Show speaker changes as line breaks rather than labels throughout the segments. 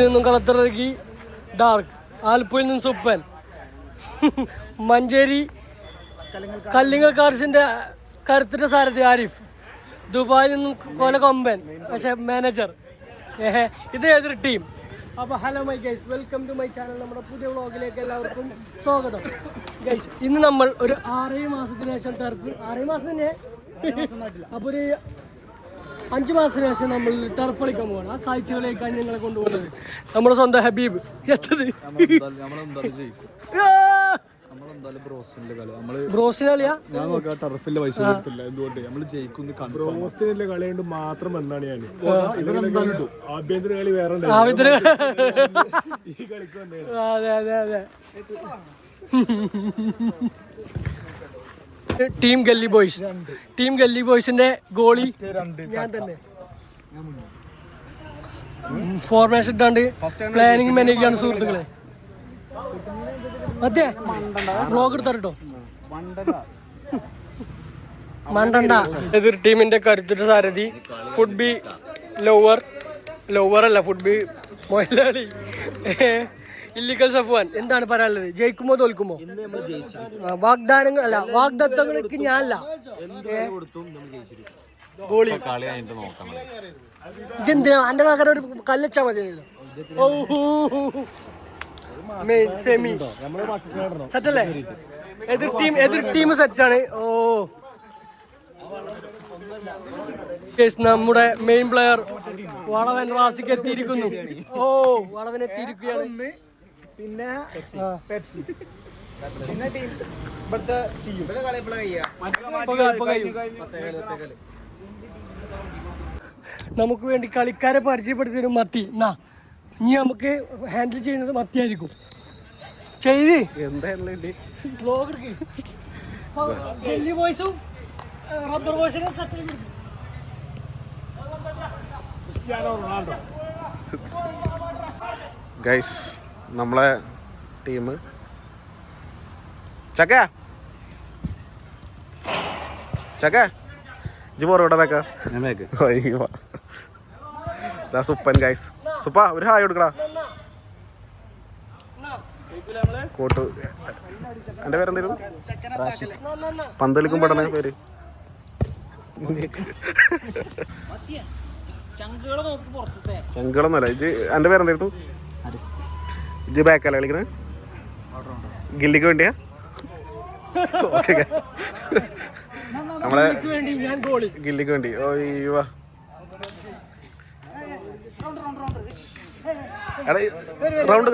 നിന്നും കളത്തിറക്കി ഡാർക്ക്, ആലപ്പുഴയിൽ നിന്നും സുപ്പൻ, മഞ്ചേരി കല്ലിങ്ങൽ കാർസിന്റെ കരുത്തുറ്റ സാരഥി ആരിഫ്, ദുബായിൽ നിന്നും കൊല കൊമ്പൻ പക്ഷെ മാനേജർ. ഇത് ഏതൊരു ടീം? അപ്പോൾ hello my guys, welcome to my channel. നമ്മുടെ പുതിയ വ്ളോഗിലേക്ക് എല്ലാവർക്കും സ്വാഗതം. ഗൈസ്, ഇന്ന് നമ്മൾ ഒരു 6 മാസത്തിന് ശേഷം ടർഫ്, 6 മാസം തന്നെ, അപ്പോൾ ഒരു 5 മാസത്തിന് ശേഷം നമ്മൾ ടർഫ് കളിക്കാൻ പോകണം. ആ കാഴ്ചകളിലേക്കാണ് ഞങ്ങളെ കൊണ്ടുപോകുന്നത്. നമ്മുടെ സ്വന്തം ഹബീബ് എത്തത് ബ്രോസിന്റെ കളിയാ. ഞാൻ നോക്കാം ടർഫിന്റെ പൈസ കൊടുത്തില്ല, എന്തുകൊണ്ട് നമ്മൾ ജയിക്കുന്നു. ബ്രോസിന്റെ കളി കൊണ്ട് മാത്രം എന്നാണ് ഞാൻ ആഭ്യന്തര കളി വേറെ ഈ കളിക്ക് വന്നേ. അതെ അതെ അതെ. Team gully boys, team gully ബോയ്സിന്റെ ഗോളി ഞാൻ തന്നെ. ഫോർമേഷൻ ഇട്ടാണ്ട് പ്ലാനിങ് മാനേജാണ് സുഹൃത്തുക്കളെ. അതെ, വ്ളോഗ് എടുത്തോ മണ്ടണ്ട. എതിർ ടീമിന്റെ കരുത്തുറ്റ സാരഥി ഫുഡ് ബി ലവർ അല്ല, ഫുഡ് ബി മൊയലാളി ഇല്ലിക്കൽ സഫ്വാൻ. എന്താണ് പറയാനുള്ളത്? ജയിക്കുമോ തോൽക്കുമോ? വാഗ്ദാനങ്ങൾ അല്ല, വാഗ്ദത്തങ്ങൾക്ക് ഞാനല്ല ഗോളി. എന്തിനാ എന്റെ മകൻ ഒരു കല്ലച്ചാ മതിയല്ലോ. സെമി സെറ്റല്ലേ? എതിർ ടീം സെറ്റാണ്. ഓ, നമ്മുടെ മെയിൻ പ്ലെയർ വളവൻ റാസിക്ക് എത്തിയിരിക്കുന്നു. ഓ, വളവൻ എത്തിയിരിക്കുകയാണ്. പിന്നെ നമുക്ക് വേണ്ടി കളിക്കാരെ പരിചയപ്പെടുത്തിയൊരു മത്തി. എന്നാ ഇനി നമുക്ക് ഹാൻഡിൽ ചെയ്യുന്നത് മത്തിയായിരിക്കും. ചെയ്ത് ഡൽഹി ബോയ്സും റബ്ബർ ബോയ്സിനെ
ഗൈസ്, നമ്മളെ ടീം ചക്ക ഇവിടെ വെക്ക സുപ്പൻ. ഗൈസ്, സുപ്പ ഒരു ഹായ് കൊടുക്കടാ. കോട്ട് എന്റെ പേരെന്തായിരുന്നു? പന്ത് കളിക്കുമ്പോഴാണ് പേര്. ചങ്കുകളൊന്നുമല്ല. ഇത് എന്റെ പേരെന്തായിരുന്നു? ഇത് ബാക്കല്ല കളിക്കണേ? ഗില്ലിക്ക് വേണ്ടിയാ? ഓക്കെ, നമ്മളെ ഗില്ലിക്ക് വേണ്ടി. ഓ വാ റൗണ്ട്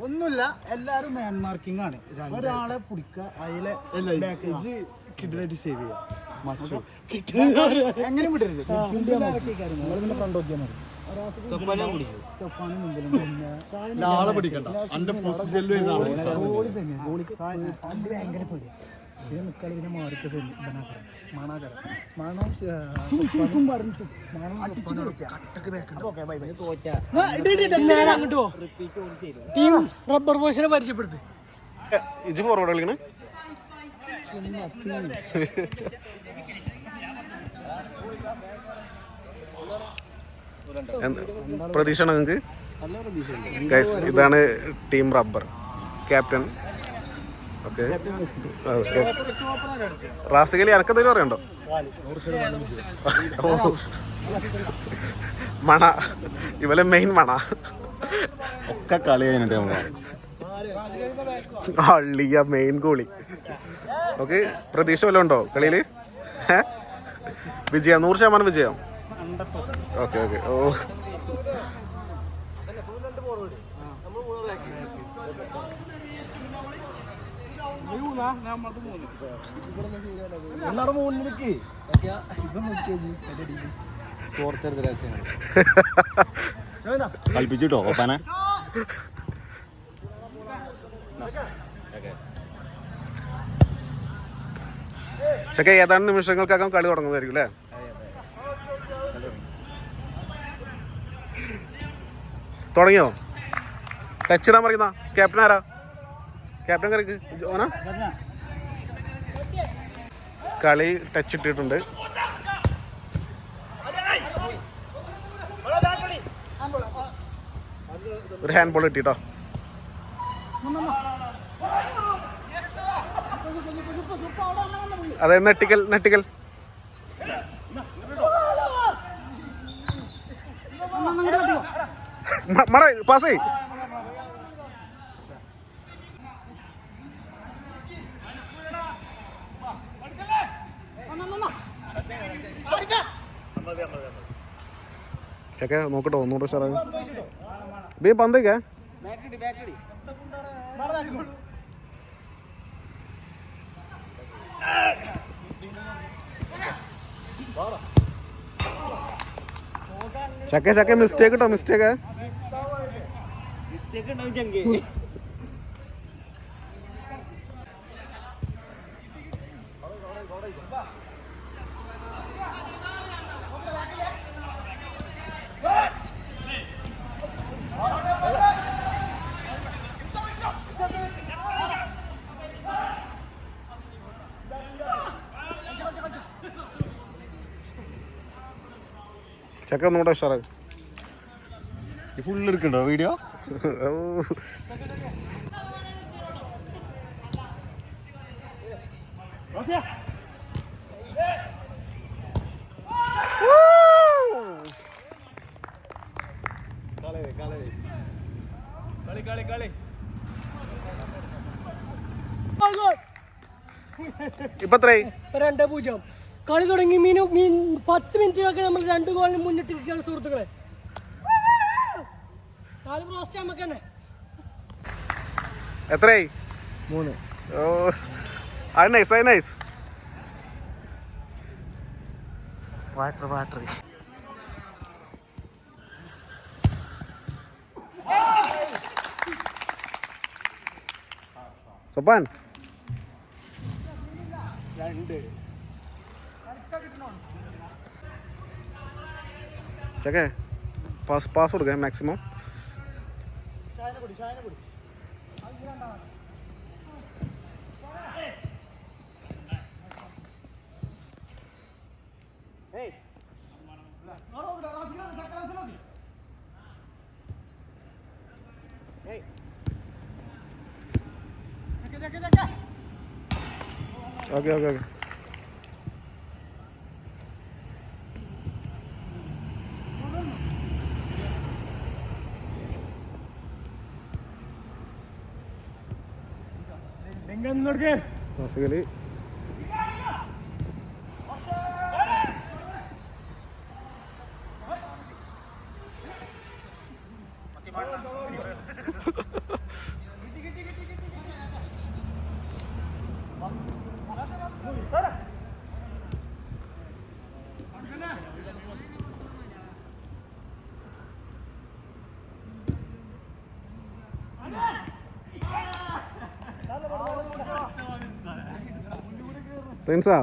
ഒന്നുമില്ല, എല്ലാരും മാൻ മാർക്കിംഗ് ആണ്. ഒരാളെ പിടിക്കുക, അതിലെ കിഡ്നായിട്ട് സേവ് ചെയ്യുക. എങ്ങനെ വിടരുത്. ഫ്രണ്ട് നോക്കിയാൽ മതി.
ആളെ പിടിക്കണ്ട.
ഭയങ്കര പേടി. നിൽക്കാളിനെ മാറിക്ക
റബ്ബർ ബോയ്സിനെ പരിചയപ്പെടുത്ത്.
ഇത് ഫോർവേഡ് കളിക്കണേ. പ്രതീക്ഷ നിങ്ങൾക്ക്? ഇതാണ് ടീം റബ്ബർ ക്യാപ്റ്റൻ. ഓക്കെ, റാസികലി എനക്കെന്തെങ്കിലും അറിയണ്ടോ? മണ ഇവലെ മെയിൻ മണ ഒക്കെ കളി കഴിഞ്ഞിട്ട് അള്ളിയ മെയിൻ ഗോളി. ഓക്കെ, പ്രതീക്ഷ വല്ലതും ഉണ്ടോ കളിയില്? വിജയം 100% വിജയം. Okay okay. ഓ,
കളിപ്പിച്ചിട്ടോ ഒപ്പാന.
പക്ഷേ ഏതാനും നിമിഷങ്ങൾക്കകം കളി തുടങ്ങുന്നതായിരിക്കും അല്ലേ? തുടങ്ങിയോ? ടച്ച് ഇടാൻ പറയുന്ന ക്യാപ്റ്റൻ ആരാ? ക്യാപ്റ്റൻ കറിക്ക് ഓനാ? കളി ടച്ച് ഇട്ടിട്ടുണ്ട്. ഒരു ഹാൻഡ് ബോൾ കിട്ടിട്ടോ. അതെ, നെട്ടിക്കൽ നെട്ടിക്കൽ. മറ പാസ്. ചക്ക നോക്കട്ടോ, ഒന്നുകൂടെ ഉഷാറാണ്. ബേ പന്തേക്കാ ചക്ക ചക്ക മിസ്റ്റേക്ക് കേട്ടോ, മിസ്റ്റേക്ക്. ചക്ക ഒന്നുകൂടെ ഉഷാറാണ്.
ഫുള്ള് എടുക്കണ്ടോ വീഡിയോ?
ഇപ്പൊ എത്രയായി?
2-0. കളി തുടങ്ങി 10 മിനിറ്റിലൊക്കെ നമ്മൾ 2 ഗോളിന് മുന്നിട്ടിരിക്കുകയാണ് സുഹൃത്തുക്കളെ. നമുക്ക് തന്നെ
എത്രയായി?
3.
ഓ, അത് നൈസ്, അത് നൈസ്.
വാട്ടർ
സപ്പാൻ ചക്കേ പാസ് കൊടുക്കാം maximum. Okay okay okay. Basically പ്രിൻസാ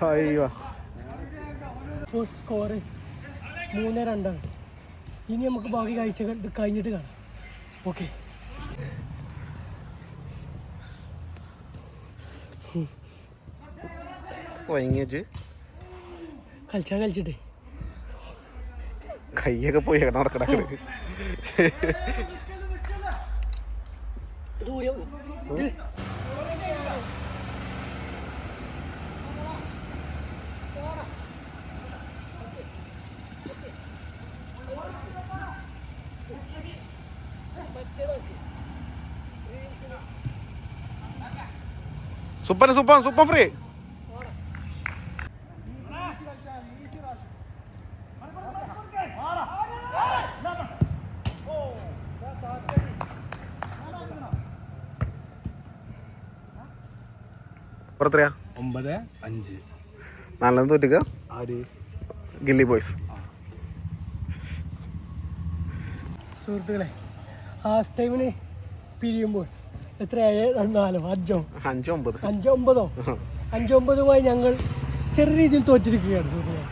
അയ്യോ
സ്കോർ 3-2. ഇനി നമുക്ക് ബാക്കി കാഴ്ചകൾ ഇത് കഴിഞ്ഞിട്ട് കാണാം. ഓക്കെ,
കളിച്ചിട്ടേ കയ്യൊക്കെ പോയി നടക്കണ സൂപ്പർ ഫ്രീ. എത്രയാ?
9-5.
4 തോറ്റുക ഗില്ലി ബോയ്സ്.
സുഹൃത്തുക്കളെ, ഹാഫ് ടൈമിന് പിരിയുമ്പോൾ എത്രയായ? 5-9 ഞങ്ങൾ ചെറിയ രീതിയിൽ തോറ്റിരിക്കുകയാണ് സുഹൃത്തുക്കളെ.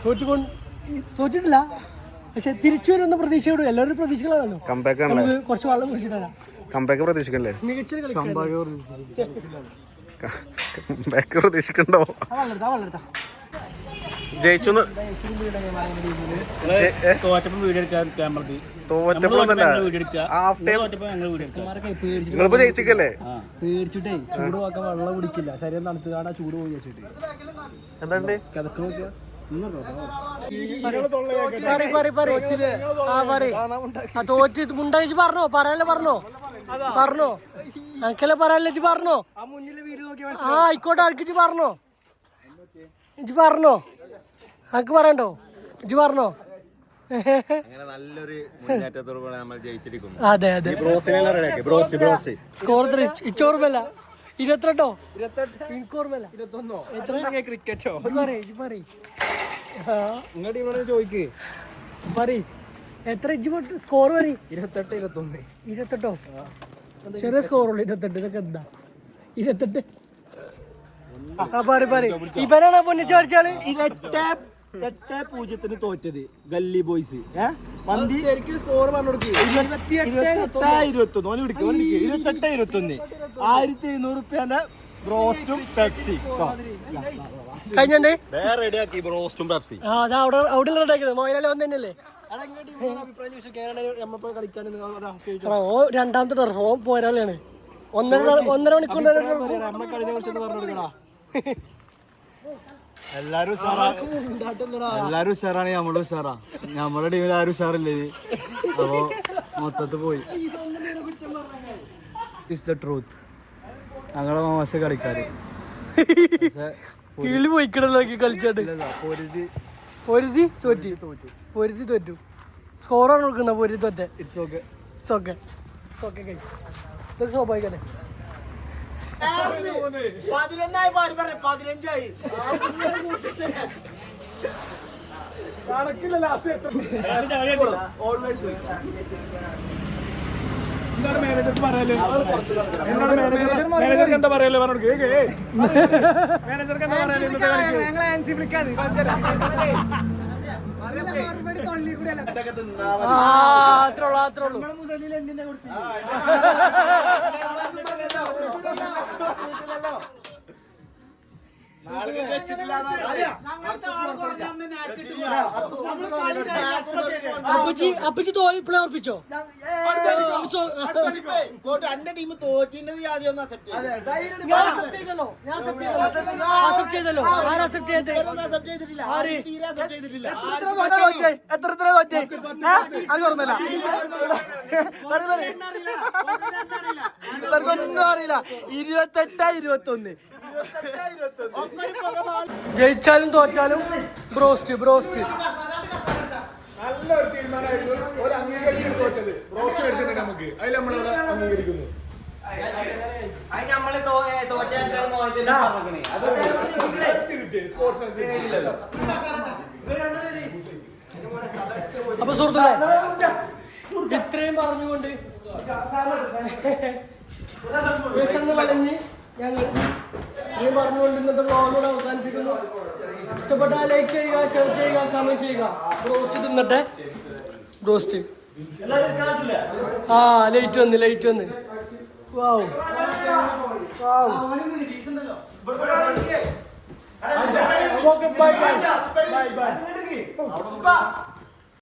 തോറ്റിട്ടില്ല, പക്ഷെ തിരിച്ചു വരുന്ന പ്രതീക്ഷയോട് എല്ലാവരും പ്രതീക്ഷകളാണല്ലോ. നമുക്ക് കുറച്ച് വെള്ളം കുടിച്ചിട്ടാണ്
പ്രതീക്ഷിക്കണ്ടോ? ജയിച്ചു നിങ്ങളിപ്പോ ജയിച്ചിക്കല്ലേ?
പേടിച്ചിട്ടേ ചൂട് നോക്കാൻ വെള്ളം കുടിക്കില്ല, ശരീരം തണുത്ത് കാണാൻ ചൂട് പോയി വെച്ചിട്ട്
എന്താണ്ട്
കിതക്ക് നോക്കിയാ തോറ്റ് മുണ്ടഴിച്ച് പറഞ്ഞോ? പറഞ്ഞോ എനിക്കല്ലേ പറയാല്ലേ? പറഞ്ഞോ? ആയിക്കോട്ടെ, അനക്ക് പറഞ്ഞോ? അനക്ക് പറയണ്ടോ? പറഞ്ഞോ? അതെ അതെ. സ്കോർ ഇച്ചോർമല്ല 22 എനിക്കോർമല്ല.
ക്രിക്കറ്റോ
ചോദിക്ക് എത്ര സ്കോർ പറ? 28 ചെറിയ സ്കോറുള്ളൂ. 28 ഇതൊക്കെ എന്താ 28? ഇവരാണ് പൊന്നിച്ച് കളിച്ചാള്.
8-0 തോറ്റത് ഗല്ലി ബോയ്സ്. ശരിക്കും സ്കോർ പറഞ്ഞു കൊടുക്കുക. 28-21 1721 റുപ്യന്റെ ബ്രോസ്റ്റും പെപ്സി
കഴിഞ്ഞേ
റെഡിയാക്കി. ബ്രോസ്റ്റും പെപ്സി
അവിടെ മോയിലെ ഒന്ന് തന്നെയല്ലേ? രണ്ടാമത്തെ ടർഫ് പോരാളിയാണ്. 1.5 മണിക്കൂർ
എല്ലാരും ഉഷാറാണ്. നമ്മളും ഉഷാറാ. നമ്മുടെ ടീമിൽ ആരും ഉഷാറില്ലേ? അപ്പോ മൊത്തത്തിൽ പോയി. Is the truth. ഞങ്ങളെ മോശം കളിക്കാര്
കീഴിൽ പോയിക്കണല്ലോ കളിച്ചാട്ട്. പൊരുതി തോറ്റു. സ്കോറാണ് കൊടുക്കണ പൊരുതി തോറ്റ. സ്വാഭാവികല്ലേ?
11 15 കണക്കില്ല. ലാസ്റ്റ് മാനേജർക്ക് എന്താ പറയല്ലോ?
അപ്പച്ചി തോന്നി ഇപ്പളെ ഉറപ്പിച്ചോ?
എന്റെ ടീം തോറ്റിണ്ടത് ആദ്യം ഒന്നും അറിയില്ല. 28-21
ജയിച്ചാലും തോറ്റാലും ബ്രോസ്റ്റ്
നല്ലൊരു തീരുമാനമായിരുന്നു. ഒരു അംഗീകരിച്ചു തോറ്റത് ബ്രോസ്റ്റ് മേടിച്ചിട്ട് നമുക്ക് അതിൽ നമ്മൾ അംഗീകരിക്കുന്നു.
അപ്പൊ സുഹൃത്തുക്കളെ, ഇത്രയും പറഞ്ഞുകൊണ്ട് വിശന്ന് വലഞ്ഞ് ഞങ്ങൾ ഇത്രയും പറഞ്ഞുകൊണ്ട് ഇന്നത്തെ വ്ളോഗോട് അവസാനിപ്പിക്കുന്നു. ഇഷ്ടപ്പെട്ടാൽ ലൈക്ക് ചെയ്യുക, ഷെയർ ചെയ്യുക, കമന്റ് ചെയ്യുക. ബ്രോസ്റ്റ് തിന്നട്ടെ. ബ്രോസ്റ്റ് ലൈറ്റ് വന്ന് വാവ്. Okay, bye.